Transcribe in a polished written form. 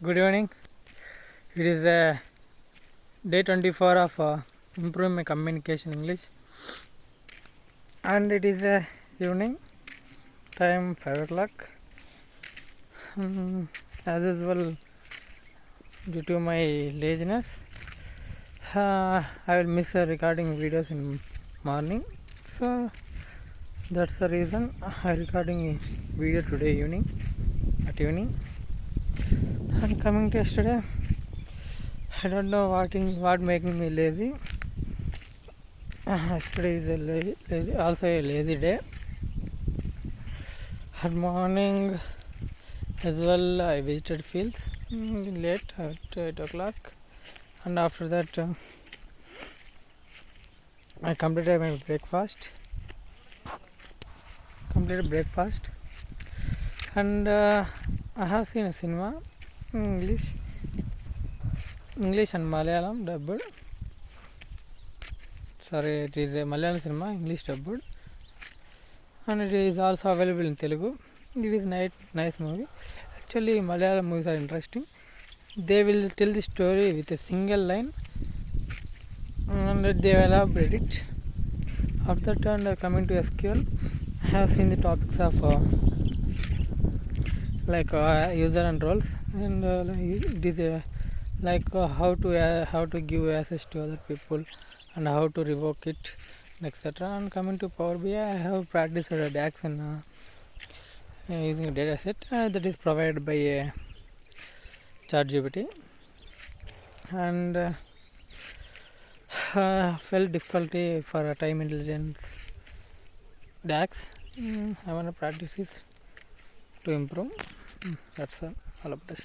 Good evening. It is day 24 of improving my communication English, and it is evening time 5 o'clock. As usual, due to my laziness, I will miss recording videos in morning. So that's the reason I recording a video today at evening. And coming to yesterday, I don't know what making me lazy. Yesterday is also a lazy day. At morning as well, I visited fields late at 8 o'clock, and after that I completed my breakfast. And I have seen a cinema English and Malayalam dubbed. Sorry, it is a Malayalam cinema English dubbed, and it is also available in Telugu. It is nice movie. Actually, Malayalam movies are interesting. They will tell the story with a single line, and they will elaborate it. After that, coming to SQL, I have seen the topics of user and roles, and it is how to give access to other people and how to revoke it, etc. And coming to Power BI, I have practiced DAX in using a dataset that is provided by ChatGPT, and felt difficulty for time intelligence DAX. I want to practice this to improve. That's all about this.